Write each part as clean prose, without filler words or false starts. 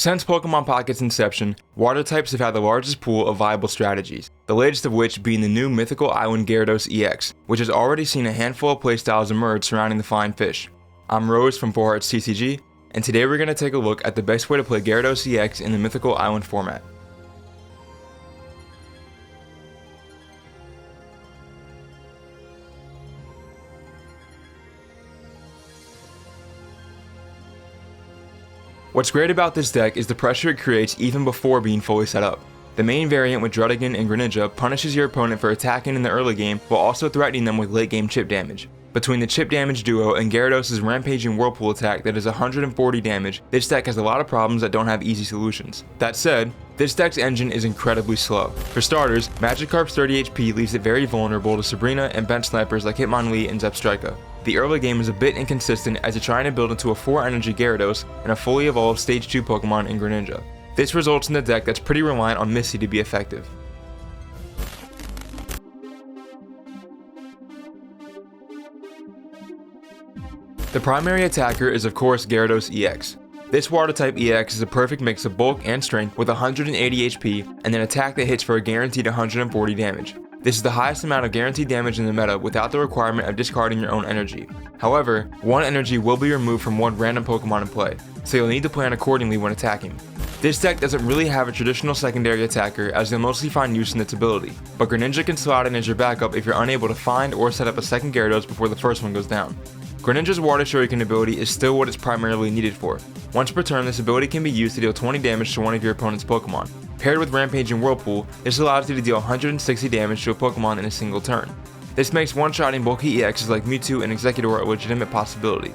Since Pokemon Pocket's inception, water types have had the largest pool of viable strategies, the latest of which being the new mythical island Gyarados EX, which has already seen a handful of playstyles emerge surrounding the flying fish. I'm Rose from RoseTCG, and today we're going to take a look at the best way to play Gyarados EX in the mythical island format. What's great about this deck is the pressure it creates even before being fully set up. The main variant with Druddigon and Greninja punishes your opponent for attacking in the early game while also threatening them with late game chip damage. Between the chip damage duo and Gyarados' rampaging Whirlpool attack that is 140 damage, this deck has a lot of problems that don't have easy solutions. That said, this deck's engine is incredibly slow. For starters, Magikarp's 30 HP leaves it very vulnerable to Sabrina and bench snipers like Hitmonlee and Zebstrika. The early game is a bit inconsistent as you're trying to build into a 4 energy Gyarados and a fully evolved stage 2 Pokemon in Greninja. This results in a deck that's pretty reliant on Misty to be effective. The primary attacker is of course Gyarados EX. This water type EX is a perfect mix of bulk and strength with 180 HP and an attack that hits for a guaranteed 140 damage. This is the highest amount of guaranteed damage in the meta without the requirement of discarding your own energy. However, one energy will be removed from one random Pokemon in play, so you'll need to plan accordingly when attacking. This deck doesn't really have a traditional secondary attacker as you'll mostly find use in its ability, but Greninja can slot in as your backup if you're unable to find or set up a second Gyarados before the first one goes down. Greninja's Water Shuriken ability is still what it's primarily needed for. Once per turn, this ability can be used to deal 20 damage to one of your opponent's Pokemon. Paired with Rampaging Whirlpool, this allows you to deal 160 damage to a Pokemon in a single turn. This makes one-shotting bulky EXs like Mewtwo and Exeggutor a legitimate possibility.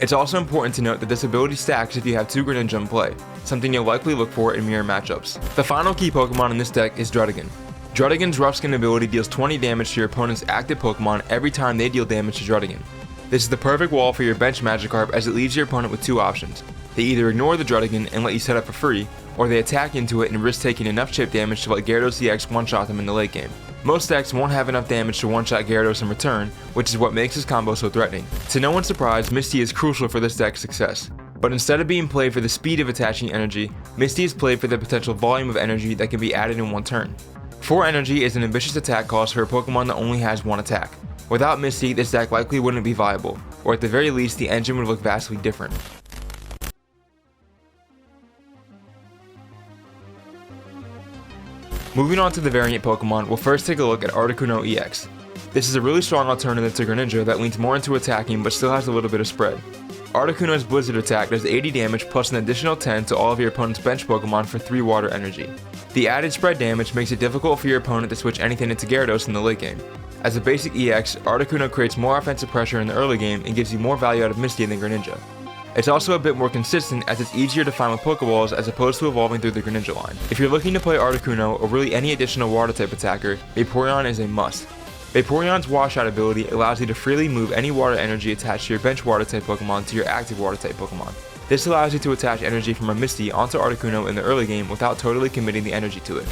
It's also important to note that this ability stacks if you have 2 Greninja in play, something you'll likely look for in mirror matchups. The final key Pokemon in this deck is Druddigon. Druddigon's Rough Skin ability deals 20 damage to your opponent's active Pokemon every time they deal damage to Druddigon. This is the perfect wall for your bench Magikarp as it leaves your opponent with 2 options. They either ignore the Druddigon and let you set up for free, or they attack into it and risk taking enough chip damage to let Gyarados EX one-shot them in the late game. Most decks won't have enough damage to one-shot Gyarados in return, which is what makes this combo so threatening. To no one's surprise, Misty is crucial for this deck's success. But instead of being played for the speed of attaching energy, Misty is played for the potential volume of energy that can be added in one turn. 4 energy is an ambitious attack cost for a Pokemon that only has 1 attack. Without Misty, this deck likely wouldn't be viable, or at the very least the engine would look vastly different. Moving on to the variant Pokemon, we'll first take a look at Articuno EX. This is a really strong alternative to Greninja that leans more into attacking but still has a little bit of spread. Articuno's Blizzard attack does 80 damage plus an additional 10 to all of your opponent's bench Pokemon for 3 water energy. The added spread damage makes it difficult for your opponent to switch anything into Gyarados in the late game. As a basic EX, Articuno creates more offensive pressure in the early game and gives you more value out of Misty than Greninja. It's also a bit more consistent as it's easier to find with Pokeballs as opposed to evolving through the Greninja line. If you're looking to play Articuno or really any additional water type attacker, Vaporeon is a must. Vaporeon's washout ability allows you to freely move any water energy attached to your bench water type Pokemon to your active water type Pokemon. This allows you to attach energy from a Misty onto Articuno in the early game without totally committing the energy to it.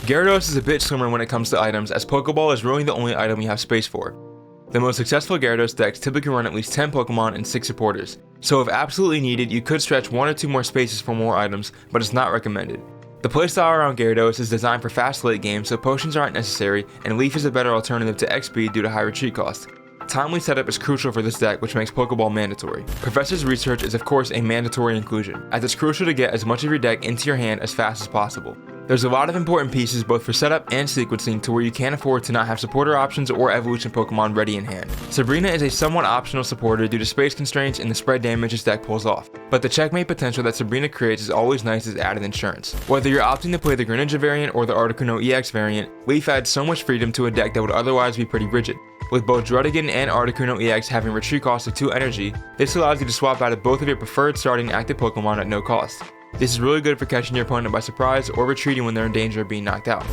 Gyarados is a bit slimmer when it comes to items as Pokeball is really the only item you have space for. The most successful Gyarados decks typically run at least 10 Pokemon and 6 supporters, so if absolutely needed you could stretch 1 or 2 more spaces for more items, but it's not recommended. The playstyle around Gyarados is designed for fast late game so potions aren't necessary and Leaf is a better alternative to X-Speed due to high retreat cost. Timely setup is crucial for this deck which makes Pokeball mandatory. Professor's Research is of course a mandatory inclusion, as it's crucial to get as much of your deck into your hand as fast as possible. There's a lot of important pieces both for setup and sequencing to where you can't afford to not have supporter options or evolution Pokemon ready in hand. Sabrina is a somewhat optional supporter due to space constraints and the spread damage this deck pulls off, but the checkmate potential that Sabrina creates is always nice as added insurance. Whether you're opting to play the Greninja variant or the Articuno EX variant, Leaf adds so much freedom to a deck that would otherwise be pretty rigid. With both Druddigon and Articuno EX having retreat cost of 2 energy, this allows you to swap out of both of your preferred starting active Pokemon at no cost. This is really good for catching your opponent by surprise or retreating when they're in danger of being knocked out.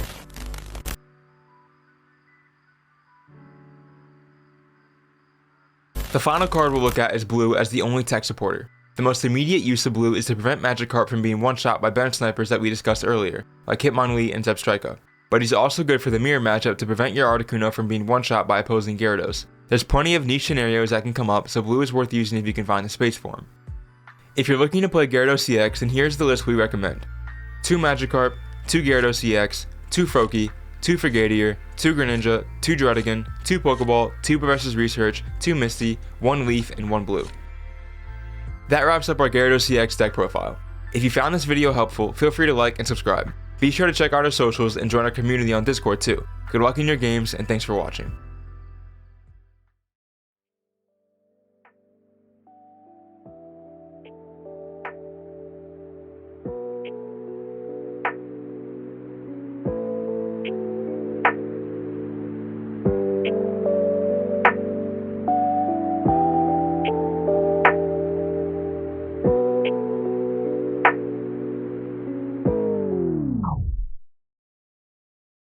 The final card we'll look at is Blue as the only tech supporter. The most immediate use of Blue is to prevent Magikarp from being one-shot by bench snipers that we discussed earlier, like Hitmonlee and Zebstrika. But he's also good for the mirror matchup to prevent your Articuno from being one-shot by opposing Gyarados. There's plenty of niche scenarios that can come up, so blue is worth using if you can find the space for them. If you're looking to play Gyarados EX, then here's the list we recommend. 2 Magikarp, 2 Gyarados EX, 2 Froakie, 2 Frigadier, 2 Greninja, 2 Druddigon, 2 Pokeball, 2 Professor's Research, 2 Misty, 1 Leaf, and 1 Blue. That wraps up our Gyarados EX deck profile. If you found this video helpful, feel free to like and subscribe. Be sure to check out our socials and join our community on Discord too. Good luck in your games, and thanks for watching.